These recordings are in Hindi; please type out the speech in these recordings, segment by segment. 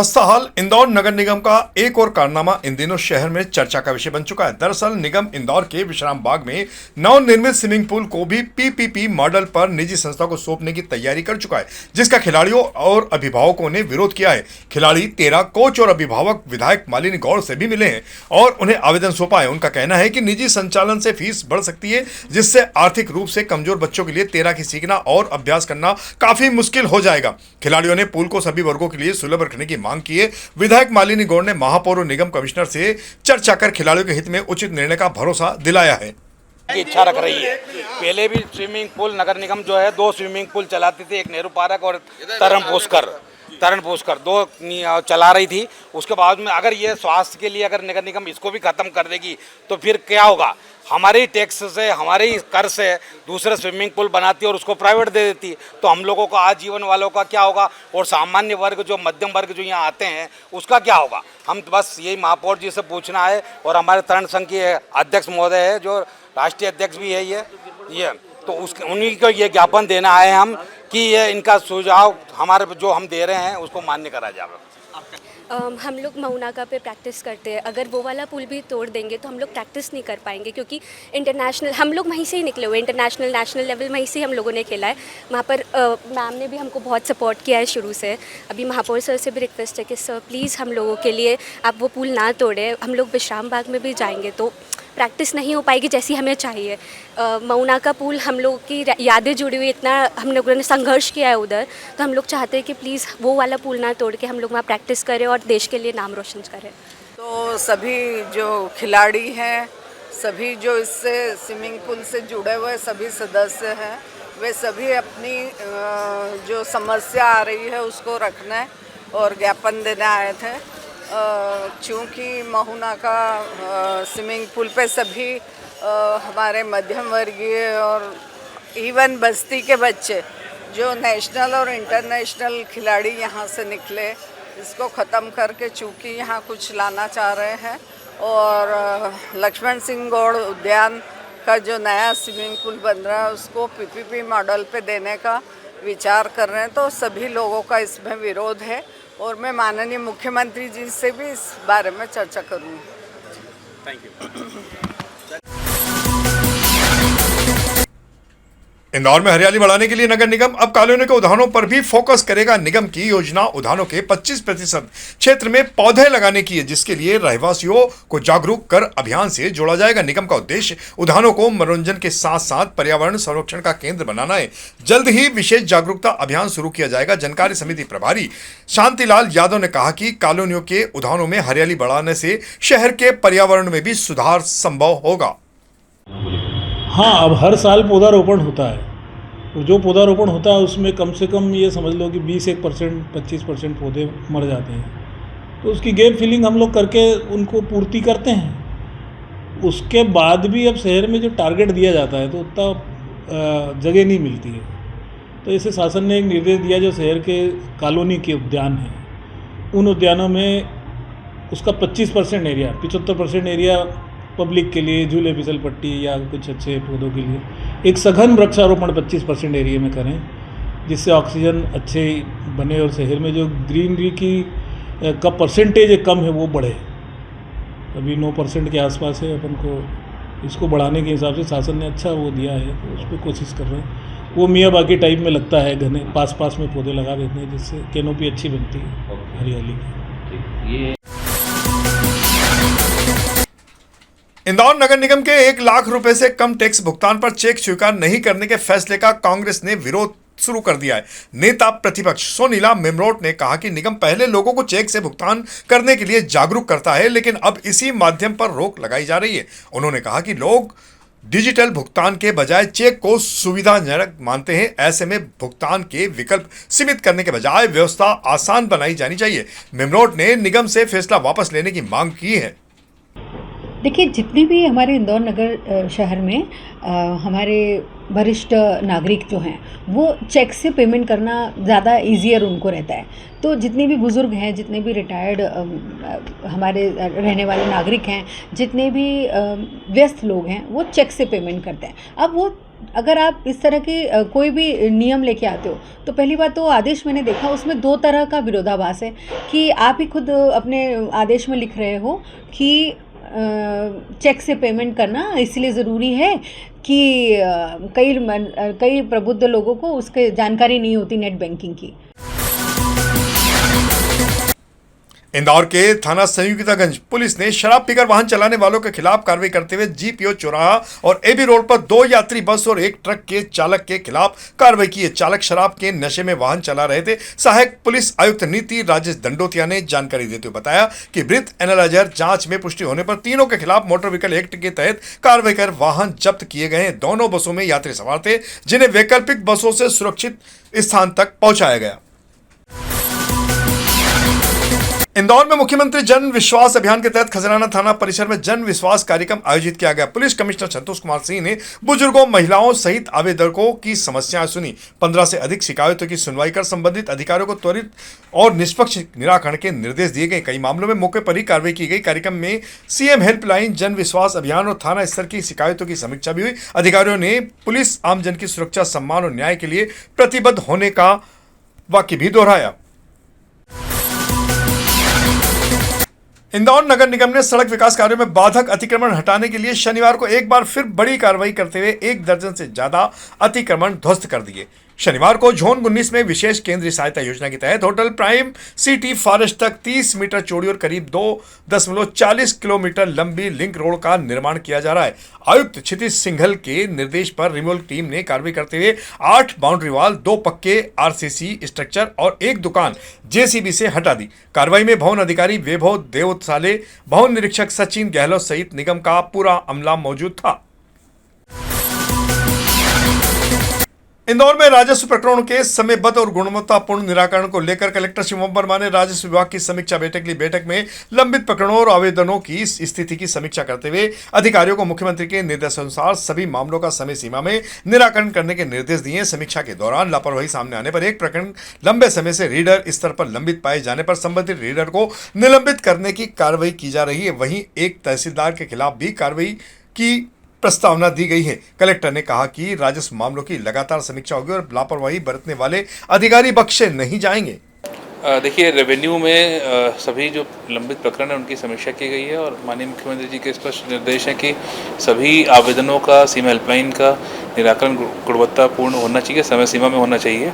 खस्ता हाल इंदौर नगर निगम का एक और कारनामा इन दिनों शहर में चर्चा का विषय बन चुका है। दरअसल निगम इंदौर के विश्राम बाग में नवनिर्मित स्विमिंग पूल को भी पीपीपी मॉडल पर निजी संस्था को सौंपने की तैयारी कर चुका है, जिसका खिलाड़ियों और अभिभावकों ने विरोध किया है। खिलाड़ी 13 कोच और अभिभावक विधायक मालिनी गौड़ से भी मिले हैं और उन्हें आवेदन सौंपा है। उनका कहना है कि निजी संचालन से फीस बढ़ सकती है, जिससे आर्थिक रूप से कमजोर बच्चों के लिए तैराकी सीखना और अभ्यास करना काफी मुश्किल हो जाएगा। खिलाड़ियों ने पूल को सभी वर्गों के लिए सुलभ रखने की मांग की है। विधायक मालिनी गौड़ ने महापौर और निगम कमिश्नर से चर्चा कर खिलाड़ियों के हित में उचित निर्णय का भरोसा दिलाया है। की इच्छा रख रही है। पहले भी स्विमिंग पूल नगर निगम जो है 2 स्विमिंग पूल चलाती थी, एक नेहरू पार्क और तरण पोस्कर 2 चला रही थी। उसके बाद में अगर ये स्वास्थ्य के लिए अगर नगर निगम इसको भी खत्म कर देगी तो फिर क्या होगा? हमारे टैक्स से, हमारे ही कर से दूसरे स्विमिंग पूल बनाती और उसको प्राइवेट दे देती, तो हम लोगों का आजीवन वालों का क्या होगा और सामान्य वर्ग जो मध्यम वर्ग जो यहाँ आते हैं उसका क्या होगा? हम बस यही महापौर जी से पूछना है और हमारे तरण संघ के अध्यक्ष महोदय है जो राष्ट्रीय अध्यक्ष भी है ये तो उन्हीं को ये ज्ञापन देना है हम कि ये इनका सुझाव हमारे जो हम दे रहे हैं उसको मान्य करा जाए। हम लोग मऊनाका पे प्रैक्टिस करते हैं। अगर वो वाला पुल भी तोड़ देंगे तो हम लोग प्रैक्टिस नहीं कर पाएंगे, क्योंकि इंटरनेशनल हम लोग वहीं से ही निकले हुए, इंटरनेशनल नेशनल लेवल वहीं से हम लोगों ने खेला है। वहाँ पर मैम ने भी हमको बहुत सपोर्ट किया है शुरू से। अभी महापौर सर से भी रिक्वेस्ट है कि सर प्लीज़ हम लोगों के लिए आप वो पुल ना तोड़ें। हम लोग विश्राम बाग में भी जाएंगे तो प्रैक्टिस नहीं हो पाएगी जैसी हमें चाहिए। मऊनाका पुल हम लोग की यादें जुड़ी हुई, इतना हम लोगों ने संघर्ष किया है उधर, तो हम लोग चाहते हैं कि प्लीज़ वो वाला पुल ना तोड़ के हम लोग वहाँ प्रैक्टिस करें और देश के लिए नाम रोशन करें। तो सभी जो खिलाड़ी हैं, सभी जो इससे स्विमिंग पूल से जुड़े हुए सभी सदस्य हैं, वे सभी अपनी जो समस्या आ रही है उसको रखने और ज्ञापन देने आए थे। चूँकि मऊनाका स्विमिंग पूल पे सभी हमारे मध्यम वर्गीय और इवन बस्ती के बच्चे जो नेशनल और इंटरनेशनल खिलाड़ी यहाँ से निकले, इसको ख़त्म करके चूँकि यहाँ कुछ लाना चाह रहे हैं और लक्ष्मण सिंह गौड़ उद्यान का जो नया स्विमिंग पूल बन रहा है उसको पीपीपी मॉडल पे देने का विचार कर रहे हैं, तो सभी लोगों का इसमें विरोध है और मैं माननीय मुख्यमंत्री जी से भी इस बारे में चर्चा करूँगी। Thank you. इंदौर में हरियाली बढ़ाने के लिए नगर निगम अब कॉलोनियों के उद्यानों पर भी फोकस करेगा। निगम की योजना उद्यानों के 25% क्षेत्र में पौधे लगाने की है, जिसके लिए रहवासियों को जागरूक कर अभियान से जोड़ा जाएगा। निगम का उद्देश्य उद्यानों को मनोरंजन के साथ साथ पर्यावरण संरक्षण का केंद्र बनाना है। जल्द ही विशेष जागरूकता अभियान शुरू किया जाएगा। जानकारी समिति प्रभारी शांतिलाल यादव ने कहा कि कॉलोनियों के उद्यानों में हरियाली बढ़ाने से शहर के पर्यावरण में भी सुधार संभव होगा। हाँ, अब हर साल पौधारोपण होता है और जो पौधारोपण होता है उसमें कम से कम ये समझ लो कि 21% 25% पौधे मर जाते हैं, तो उसकी गैप फिलिंग हम लोग करके उनको पूर्ति करते हैं। उसके बाद भी अब शहर में जो टारगेट दिया जाता है तो उतना जगह नहीं मिलती है, तो इसे शासन ने एक निर्देश दिया जो शहर के कॉलोनी के उद्यान हैं उन उद्यानों में उसका 25% एरिया, 75% एरिया पब्लिक के लिए, झूले फिसल पट्टी या कुछ अच्छे पौधों के लिए एक सघन वृक्षारोपण 25% एरिया में करें, जिससे ऑक्सीजन अच्छे बने और शहर में जो ग्रीनरी की का परसेंटेज कम है वो बढ़े। अभी 9% के आसपास है। अपन को इसको बढ़ाने के हिसाब से शासन ने अच्छा वो दिया है, तो उस पर कोशिश कर रहे हैं। वो मियाँ बाकी टाइप में लगता है, घने पास पास में पौधे लगा देते हैं जिससे कैनोपी अच्छी बनती है हरियाली की। इंदौर नगर निगम के 1 लाख रुपए से कम टैक्स भुगतान पर चेक स्वीकार नहीं करने के फैसले का कांग्रेस ने विरोध शुरू कर दिया है। नेता प्रतिपक्ष सोनीला मेमरोट ने कहा कि निगम पहले लोगों को चेक से भुगतान करने के लिए जागरूक करता है, लेकिन अब इसी माध्यम पर रोक लगाई जा रही है। उन्होंने कहा कि लोग डिजिटल भुगतान के बजाय चेक को सुविधाजनक मानते हैं। ऐसे में भुगतान के विकल्प सीमित करने के बजाय व्यवस्था आसान बनाई जानी चाहिए। मेमरोट ने निगम से फैसला वापस लेने की मांग की है। देखिए, जितने भी हमारे इंदौर नगर शहर में हमारे वरिष्ठ नागरिक जो हैं वो चेक से पेमेंट करना ज़्यादा ईजियर उनको रहता है। तो जितने भी बुज़ुर्ग हैं, जितने भी रिटायर्ड हमारे रहने वाले नागरिक हैं, जितने भी व्यस्त लोग हैं वो चेक से पेमेंट करते हैं। अब वो अगर आप इस तरह की कोई भी नियम लेके आते हो तो पहली बात तो आदेश मैंने देखा उसमें दो तरह का विरोधाभास है कि आप ही खुद अपने आदेश में लिख रहे हो कि चेक से पेमेंट करना इसलिए ज़रूरी है कि कई प्रबुद्ध लोगों को उसके जानकारी नहीं होती नेट बैंकिंग की। इंदौर के थाना संयुक्तागंज पुलिस ने शराब पीकर वाहन चलाने वालों के खिलाफ कार्रवाई करते हुए जीपीओ चौराहा और एबी रोड पर 2 यात्री बस और 1 ट्रक के चालक के खिलाफ कार्रवाई की है। चालक शराब के नशे में वाहन चला रहे थे। सहायक पुलिस आयुक्त नीति राजेश दंडोतिया ने जानकारी देते हुए बताया कि ब्रीथ एनालाइजर जांच में पुष्टि होने पर तीनों के खिलाफ मोटर व्हीकल एक्ट के तहत कार्रवाई कर वाहन जब्त किए गए हैं। दोनों बसों में यात्री सवार थे जिन्हें वैकल्पिक बसों से सुरक्षित स्थान तक पहुंचाया गया। इंदौर में मुख्यमंत्री जन विश्वास अभियान के तहत खजराना थाना परिसर में जन विश्वास कार्यक्रम आयोजित किया गया। पुलिस कमिश्नर संतोष कुमार सिंह ने बुजुर्गों, महिलाओं सहित आवेदकों की समस्याएं सुनी। 15 से अधिक शिकायतों की सुनवाई कर संबंधित अधिकारियों को त्वरित और निष्पक्ष निराकरण के निर्देश दिए गए। कई मामलों में मौके पर ही कार्रवाई की गई। कार्यक्रम में सीएम हेल्पलाइन, जन विश्वास अभियान और थाना स्तर की शिकायतों की समीक्षा भी हुई। अधिकारियों ने पुलिस आमजन की सुरक्षा, सम्मान और न्याय के लिए प्रतिबद्ध होने का वाक्य भी दोहराया। इंदौर नगर निगम ने सड़क विकास कार्यों में बाधक अतिक्रमण हटाने के लिए शनिवार को एक बार फिर बड़ी कार्रवाई करते हुए 1 दर्जन से ज्यादा अतिक्रमण ध्वस्त कर दिए। शनिवार को जोन 19 में विशेष केंद्रीय सहायता योजना के तहत होटल प्राइम सिटी फॉरेस्ट तक 30 मीटर चौड़ी और करीब 2.40 किलोमीटर लंबी लिंक रोड का निर्माण किया जा रहा है। आयुक्त क्षितिज सिंघल के निर्देश पर रिमोल टीम ने कार्रवाई करते हुए 8 बाउंड्री वाल, 2 पक्के आरसीसी स्ट्रक्चर और 1 दुकान जेसीबी से हटा दी। कार्रवाई में भवन अधिकारी वैभव देवसाले, भवन निरीक्षक सचिन गहलोत सहित निगम का पूरा अमला मौजूद था। इंदौर में राजस्व प्रकरणों के समयबद्ध और गुणवत्तापूर्ण निराकरण को लेकर कलेक्टर शिवम वर्मा ने राजस्व विभाग की समीक्षा बैठक ली। बैठक में लंबित प्रकरणों और आवेदनों की स्थिति की समीक्षा करते हुए अधिकारियों को मुख्यमंत्री के निर्देशानुसार सभी मामलों का समय सीमा में निराकरण करने के निर्देश दिए। समीक्षा के दौरान लापरवाही सामने आने पर एक प्रकरण लंबे समय से रीडर स्तर पर लंबित पाए जाने पर संबंधित रीडर को निलंबित करने की कार्रवाई की जा रही है। वहीं एक तहसीलदार के खिलाफ भी कार्रवाई की प्रस्तावना दी गई है। कलेक्टर ने कहा कि राजस्व मामलों की लगातार समीक्षा होगी और लापरवाही बरतने वाले अधिकारी बख्शे नहीं जाएंगे। देखिए, रेवेन्यू में सभी जो लंबित प्रकरण है उनकी समीक्षा की गई है और माननीय मुख्यमंत्री जी के स्पष्ट निर्देश हैं कि सभी आवेदनों का सीमा हेल्पलाइन का निराकरण गुणवत्तापूर्ण होना चाहिए, समय सीमा में होना चाहिए।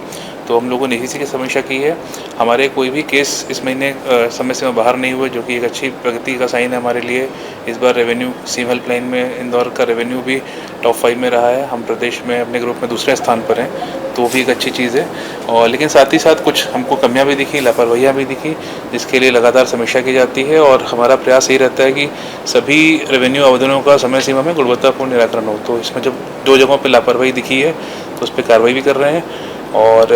तो हम लोगों ने इसी की समीक्षा की है। हमारे कोई भी केस इस महीने समय सीमा बाहर नहीं हुए, जो कि एक अच्छी प्रगति का साइन है हमारे लिए। इस बार रेवेन्यू सीमा हेल्पलाइन में इंदौर का रेवेन्यू भी टॉप 5 में रहा है। हम प्रदेश में अपने ग्रुप में दूसरे स्थान पर हैं, तो वो भी एक अच्छी चीज़ है। और लेकिन साथ ही साथ कुछ हमको कमियां भी दिखी, लापरवाहियाँ भी दिखी, जिसके लिए लगातार समीक्षा की जाती है और हमारा प्रयास यही रहता है कि सभी रेवेन्यू आवेदनों का समय सीमा में गुणवत्तापूर्ण निराकरण हो। तो इसमें जब 2 जगहों पर लापरवाही दिखी है तो उस पर कार्रवाई भी कर रहे हैं। और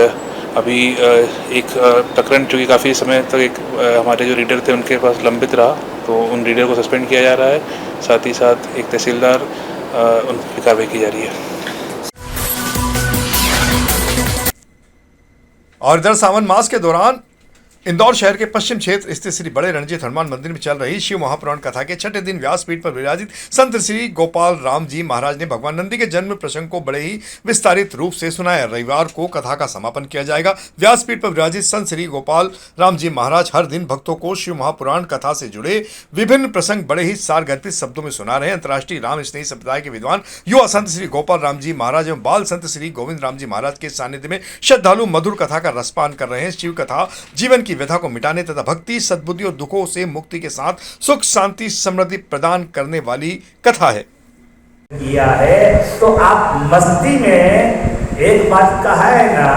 अभी एक प्रकरण जो कि काफ़ी समय तक एक हमारे जो रीडर थे उनके पास लंबित रहा, तो उन रीडर को सस्पेंड किया जा रहा है। साथ ही साथ एक तहसीलदार उन पर कार्रवाई की जा रही है। और इधर सावन मास के दौरान इंदौर शहर के पश्चिम क्षेत्र स्थित श्री बड़े रणजीत हनुमान मंदिर में चल रही शिव महापुराण कथा के 6ठे दिन व्यासपीठ पर विराजित संत श्री गोपाल राम जी महाराज ने भगवान नंदी के जन्म प्रसंग को बड़े ही विस्तारित रूप से सुनाया। रविवार को कथा का समापन किया जाएगा। व्यासपीठ पर विराजित संत श्री गोपाल राम जी महाराज हर दिन भक्तों को शिव महापुराण कथा से जुड़े विभिन्न प्रसंग बड़े ही सारगर्भित शब्दों में सुना रहे हैं। अंतर्राष्ट्रीय राम स्नेही संप्रदाय के विद्वान युवा संत श्री गोपाल राम जी महाराज एवं बाल संत श्री गोविंद राम जी महाराज के सानिध्य में श्रद्धालु मधुर कथा का रसपान कर रहे हैं। शिव कथा जीवन की व्यथा को मिटाने तथा भक्ति, सद्बुद्धि और दुखों से मुक्ति के साथ सुख, शांति, समृद्धि प्रदान करने वाली कथा है। किया है तो आप मस्ती में, एक बात कहा है ना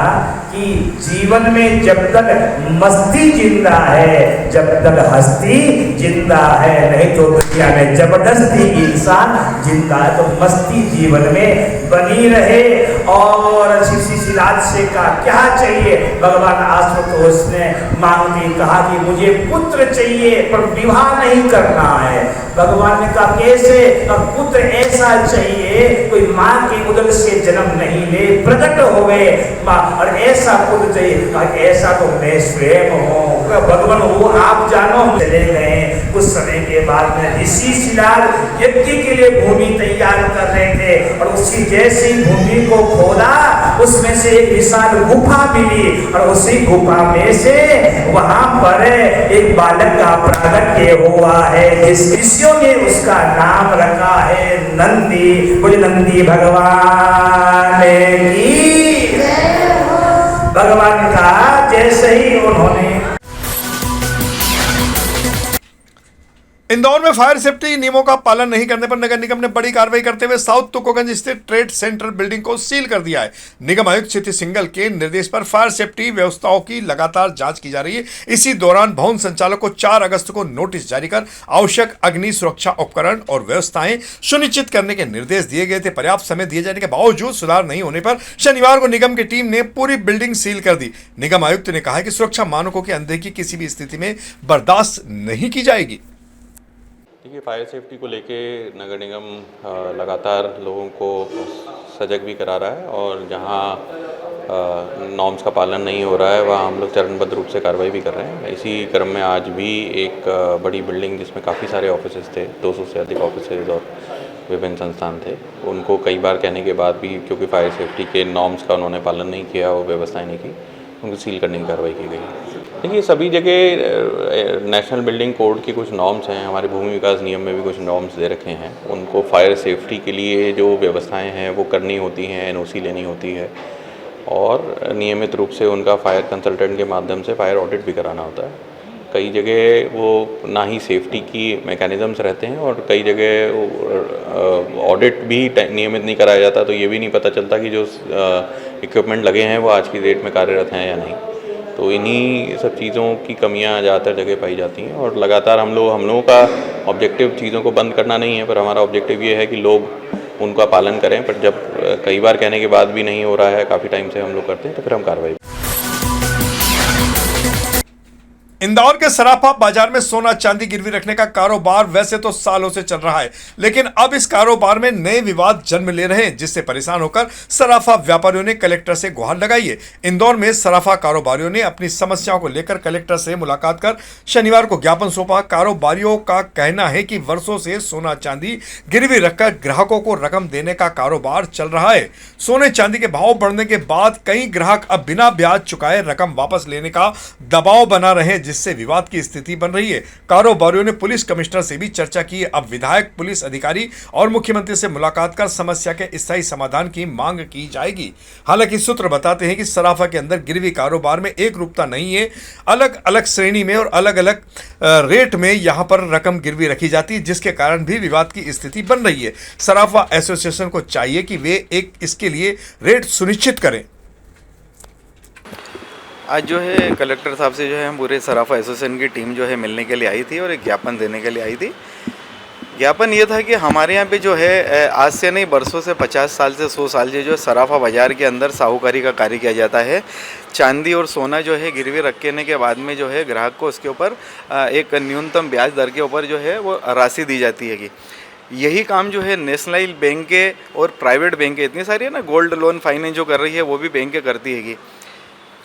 कि जीवन में जब तक मस्ती जिंदा है, जब तक हस्ती जिंदा है, नहीं तो दुनिया में जबरदस्ती इंसान जिंदा है। तो मस्ती जीवन में बनी रहे। और शिशिलाद से का क्या चाहिए, भगवान आशुतोष ने मांगते कहा कि मुझे पुत्र चाहिए पर विवाह नहीं करना है। भगवान ने कहा कैसे, और पुत्र ऐसा चाहिए कोई माँ के उदर से जन्म नहीं ले, प्रकट हो गए माँ, और ऐसा पुत्र चाहिए। ऐसा तो मैं स्वयं हूँ, उसका भगवान वो आप जानो। चले गए कुछ समय के बाद में ऋषि शिलाद यज्ञ के लिए भूमि तैयार कर रहे थे और उसी जैसी भूमि को खोदा उसमें से एक विशाल गुफा मिली और उसी गुफा में से वहां पर एक बालक का प्रागट्य हुआ है जिस ऋषियों ने उसका नाम रखा है नंदी। बोले नंदी भगवान की भगवान का जैसे ही उन्होंने इंदौर में फायर सेफ्टी नियमों का पालन नहीं करने पर नगर निगम ने बड़ी कार्रवाई करते हुए साउथ तुकोगंज स्थित ट्रेड सेंटर बिल्डिंग को सील कर दिया है। निगम आयुक्त क्षिति सिंघल के निर्देश पर फायर सेफ्टी व्यवस्थाओं की लगातार जांच की जा रही है। इसी दौरान भवन संचालक को 4 अगस्त को नोटिस जारी कर आवश्यक अग्नि सुरक्षा उपकरण और व्यवस्थाएं सुनिश्चित करने के निर्देश दिए गए थे। पर्याप्त समय दिए जाने के बावजूद सुधार नहीं होने पर शनिवार को निगम की टीम ने पूरी बिल्डिंग सील कर दी। निगम आयुक्त ने कहा कि सुरक्षा मानकों की अनदेखी किसी भी स्थिति में बर्दाश्त नहीं की जाएगी। देखिए, फायर सेफ्टी को लेके नगर निगम लगातार लोगों को सजग भी करा रहा है और जहां नॉर्म्स का पालन नहीं हो रहा है वहाँ हम लोग चरणबद्ध रूप से कार्रवाई भी कर रहे हैं। इसी क्रम में आज भी एक बड़ी बिल्डिंग जिसमें काफ़ी सारे ऑफिसेज थे, 200 से अधिक ऑफिसेज और विभिन्न संस्थान थे, उनको कई बार कहने के बाद भी क्योंकि फायर सेफ्टी के नॉर्म्स का उन्होंने पालन नहीं किया, वो व्यवस्थाएँ नहीं की, उनको सील करने की कार्रवाई की गई। देखिए, सभी जगह नेशनल बिल्डिंग कोड की कुछ नॉर्म्स हैं, हमारे भूमि विकास नियम में भी कुछ नॉर्म्स दे रखे हैं। उनको फायर सेफ्टी के लिए जो व्यवस्थाएं हैं वो करनी होती हैं, एनओसी लेनी होती है और नियमित रूप से उनका फायर कंसल्टेंट के माध्यम से फायर ऑडिट भी कराना होता है। कई जगह वो ना ही सेफ्टी की मैकेनिज़म्स रहते हैं और कई जगह ऑडिट भी नियमित नहीं कराया जाता, तो ये भी नहीं पता चलता कि जो इक्विपमेंट लगे हैं वो आज की डेट में कार्यरत हैं या नहीं। तो इन्हीं सब चीज़ों की कमियां ज़्यादातर जगह पाई जाती हैं और लगातार हम लोगों का ऑब्जेक्टिव चीज़ों को बंद करना नहीं है, पर हमारा ऑब्जेक्टिव ये है कि लोग उनका पालन करें। पर जब कई बार कहने के बाद भी नहीं हो रहा है, काफ़ी टाइम से हम लोग करते हैं, तो फिर हम कार्रवाई। इंदौर के सराफा बाजार में सोना चांदी गिरवी रखने का कारोबार वैसे तो सालों से चल रहा है, लेकिन अब इस कारोबार में नए विवाद जन्म ले रहे हैं, जिससे परेशान होकर सराफा व्यापारियों ने कलेक्टर से गुहार लगाई है। इंदौर में सराफा कारोबारियों ने अपनी समस्याओं को लेकर कलेक्टर से मुलाकात कर शनिवार को ज्ञापन सौंपा। कारोबारियों का कहना है कि वर्षों से सोना चांदी गिरवी रखकर ग्राहकों को रकम देने का कारोबार चल रहा है। सोने चांदी के भाव बढ़ने के बाद कई ग्राहक अब बिना ब्याज चुकाए रकम वापस लेने का दबाव बना रहे हैं, जिससे विवाद की स्थिति बन रही है। कारोबारियों ने पुलिस कमिश्नर से भी चर्चा की। अब विधायक, पुलिस अधिकारी और मुख्यमंत्री से मुलाकात कर समस्या के स्थायी समाधान की मांग की जाएगी। हालांकि सूत्र बताते हैं कि सराफा के अंदर गिरवी कारोबार में एक रूपता नहीं है, अलग अलग श्रेणी में और अलग अलग रेट में यहां पर रकम गिरवी रखी जाती है, जिसके कारण भी विवाद की स्थिति बन रही है। सराफा एसोसिएशन को चाहिए कि वे इसके लिए रेट सुनिश्चित करें। आज जो है कलेक्टर साहब से जो है हम पूरे सराफा एसोसिएशन की टीम जो है मिलने के लिए आई थी और एक ज्ञापन देने के लिए आई थी। ज्ञापन ये था कि हमारे यहाँ पे जो है आज से नहीं बरसों से 50 साल से 100 साल से जो सराफा बाज़ार के अंदर साहूकारी का कार्य किया जाता है। चांदी और सोना जो है गिरवी रखने के बाद में जो है ग्राहक को उसके ऊपर एक न्यूनतम ब्याज दर के ऊपर जो है वो राशि दी जाती है। यही काम जो है नेशनल बैंक के और प्राइवेट बैंक के इतनी सारी है ना, गोल्ड लोन फाइनेंस जो कर रही है वो भी बैंक करती है।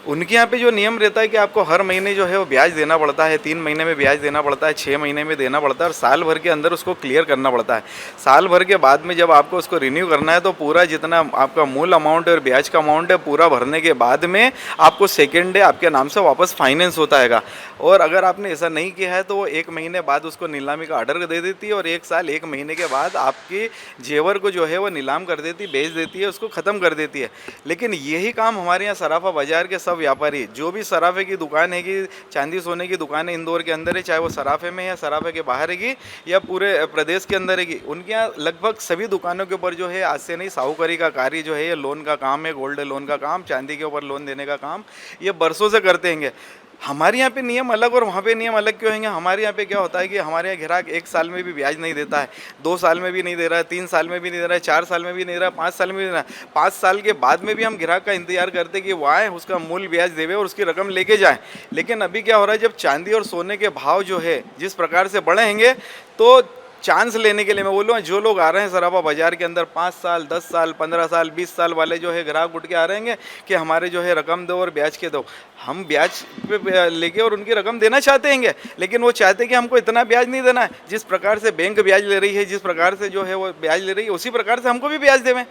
उनके यहाँ पे जो नियम रहता है कि आपको हर महीने जो है वो ब्याज देना पड़ता है, 3 महीने में ब्याज देना पड़ता है, 6 महीने में देना पड़ता है और साल भर के अंदर उसको क्लियर करना पड़ता है। साल भर के बाद में जब आपको उसको रिन्यू करना है तो पूरा जितना आपका मूल अमाउंट है और ब्याज का अमाउंट है पूरा भरने के बाद में आपको सेकेंड डे आपके नाम से वापस फाइनेंस होता है। और अगर आपने ऐसा नहीं किया है तो वो 1 महीने बाद उसको नीलामी का ऑर्डर दे देती है और 1 साल 1 महीने के बाद आपकी जेवर को जो है वो नीलाम कर देती, बेच देती है, उसको ख़त्म कर देती है। लेकिन यही काम हमारे यहाँ सराफा बाज़ार के सब व्यापारी, जो भी सराफे की दुकान है कि चांदी सोने की दुकान है इंदौर के अंदर है, चाहे वो सराफे में या सराफे के बाहर है या पूरे प्रदेश के अंदर है, उनके यहाँ लगभग सभी दुकानों के ऊपर जो है आज से नहीं साहूकारी का कार्य जो है ये लोन का काम है, गोल्ड लोन का काम, चांदी के ऊपर लोन देने का काम ये बरसों से करते हैं। हमारे यहाँ पे नियम अलग और वहाँ पे नियम अलग क्यों होंगे? हमारे यहाँ पे क्या होता है कि हमारे यहाँ ग्राहक 1 साल में भी ब्याज नहीं देता है, 2 साल में भी नहीं दे रहा है, 3 साल में भी नहीं दे रहा है, 4 साल में भी नहीं दे रहा है, 5 साल में भी नहीं दे रहा है। 5 साल के बाद में भी हम ग्राहक का इंतजार करते हैं कि वो आए, उसका मूल ब्याज देवे और उसकी रकम लेके जाएँ। लेकिन अभी क्या हो रहा है, जब चांदी और सोने के भाव जो है जिस प्रकार से बढ़ेंगे तो चांस लेने के लिए मैं बोल रहा हूँ, जो लोग आ रहे हैं सराफा बाज़ार के अंदर 5 साल 10 साल 15 साल 20 साल वाले जो है ग्राहक उठ के आ रहे हैं कि हमारे जो है रकम दो और ब्याज के दो। हम ब्याज पे लेके और उनकी रकम देना चाहते हैं, लेकिन वो चाहते हैं कि हमको इतना ब्याज नहीं देना है। जिस प्रकार से बैंक ब्याज ले रही है, जिस प्रकार से जो है वो ब्याज ले रही है, उसी प्रकार से हमको भी ब्याज देवें।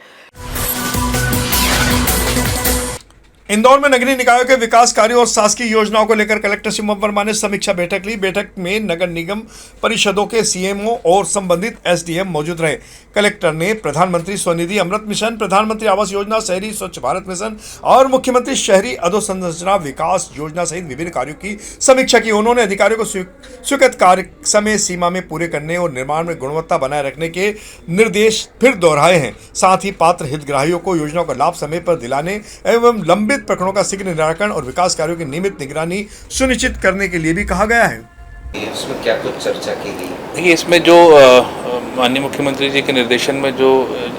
इंदौर में नगरीय निकायों के विकास कार्यों और शासकीय योजनाओं को लेकर कलेक्टर शिवम वर्मा ने समीक्षा बैठक ली। बैठक में नगर निगम परिषदों के सीएमओ और संबंधित एसडीएम मौजूद रहे। कलेक्टर ने प्रधानमंत्री स्वनिधि अमृत मिशन, प्रधानमंत्री आवास योजना, शहरी स्वच्छ भारत मिशन और मुख्यमंत्री शहरी अधोसंरचना विकास योजना सहित विभिन्न कार्यों की समीक्षा की। उन्होंने अधिकारियों को स्वीकृत कार्य समय सीमा में पूरे करने और निर्माण में गुणवत्ता बनाए रखने के निर्देश फिर दोहराए हैं। साथ ही पात्र हितग्राहियों को योजनाओं का लाभ समय पर दिलाने एवं लंबित प्रकरणों का शीघ्र निराकरण और विकास कार्यों की नियमित निगरानी सुनिश्चित करने के लिए भी कहा गया है। इसमें क्या कुछ चर्चा की गई? देखिए, इसमें जो माननीय मुख्यमंत्री जी के निर्देशन में जो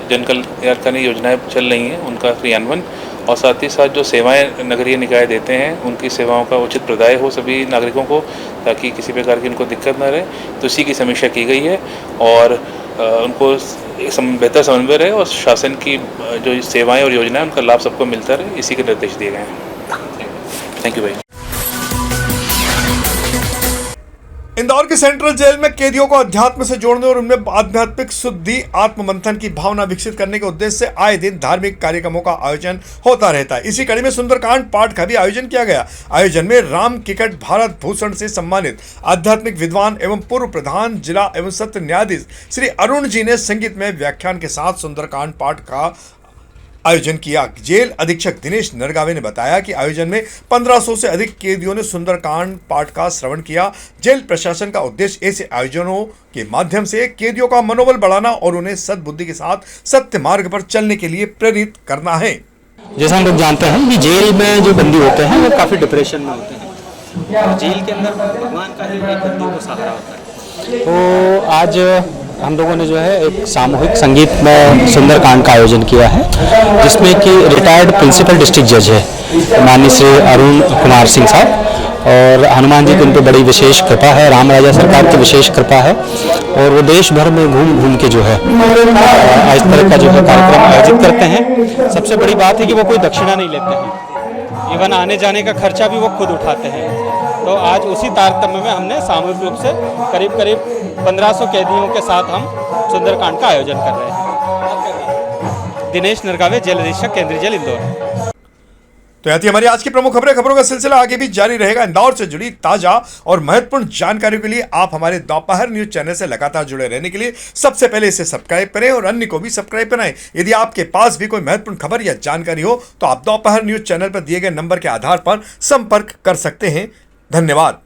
जन कल्याणकारी योजनाएं चल रही हैं उनका क्रियान्वयन और साथ ही साथ जो सेवाएं नगरीय निकाय देते हैं उनकी सेवाओं का उचित प्रदाय हो सभी नागरिकों को, ताकि किसी प्रकार की उनको दिक्कत न रहे, तो इसी की समीक्षा की गई है और उनको बेहतर समन्वय रहे और शासन की जो सेवाएं और योजनाएं उनका लाभ सबको मिलता रहे, इसी के निर्देश दिए गए हैं। थैंक यू भाई। इंदौर की सेंट्रल जेल में कैदियों को अध्यात्म से जोड़ने और उनमें आध्यात्मिक शुद्धि आत्म मंथन की भावना विकसित करने के उद्देश्य से आए दिन धार्मिक कार्यक्रमों का आयोजन होता रहता है। इसी कड़ी में सुंदरकांड पाठ का भी आयोजन किया गया। आयोजन में राम किकट भारत भूषण से सम्मानित आध्यात्मिक विद्वान एवं पूर्व प्रधान जिला एवं सत्र न्यायाधीश श्री अरुण जी ने संगीत में व्याख्यान के साथ सुंदरकांड पाठ का आयोजन किया। जेल अधीक्षक दिनेश नरगावे ने बताया कि आयोजन में 1500 से अधिक कैदियों ने सुंदरकांड पाठ का श्रवण किया। जेल प्रशासन का उद्देश्य ऐसे आयोजनों के माध्यम से कैदियों का मनोबल बढ़ाना और उन्हें सद्बुद्धि के साथ सत्य मार्ग पर चलने के लिए प्रेरित करना है। जैसा हम लोग जानते हैं कि जेल में जो बंदी होते हैं वो काफ़ी डिप्रेशन में होते हैं। जेल के अंदर भगवान का ही एक बंदी को सहारा होता है। तो आज हम लोगों ने जो है एक सामूहिक संगीत में सुंदरकांड का आयोजन किया है, जिसमें कि रिटायर्ड प्रिंसिपल डिस्ट्रिक्ट जज है माननीय श्री अरुण कुमार सिंह साहब, और हनुमान जी की उन पर बड़ी विशेष कृपा है, राम राजा सरकार की विशेष कृपा है, और वो देश भर में घूम घूम के जो है इस तरह का जो है कार्यक्रम आयोजित करते हैं। सबसे बड़ी बात है कि वो कोई दक्षिणा नहीं लेते हैं, इवन आने जाने का खर्चा भी वो खुद उठाते हैं। तो आज उसी तारतम्य में हमने सामूहिक रूप से करीब 1500 कैदियों के साथ हम सुंदरकांड का आयोजन कर रहे हैं। दिनेश नरगावे, जेल अधीक्षक, केंद्रीय जेल इंदौर। तो यह थी हमारी आज की प्रमुख खबरों का सिलसिला आगे भी जारी रहेगा। इंदौर से जुड़ी ताजा और महत्वपूर्ण जानकारी के लिए आप हमारे दोपहर न्यूज चैनल से लगातार जुड़े रहने के लिए सबसे पहले इसे सब्सक्राइब करें और अन्य को भी सब्सक्राइब कराएं। यदि आपके पास भी कोई महत्वपूर्ण खबर या जानकारी हो तो आप दोपहर न्यूज चैनल पर दिए गए नंबर के आधार पर संपर्क कर सकते हैं। धन्यवाद।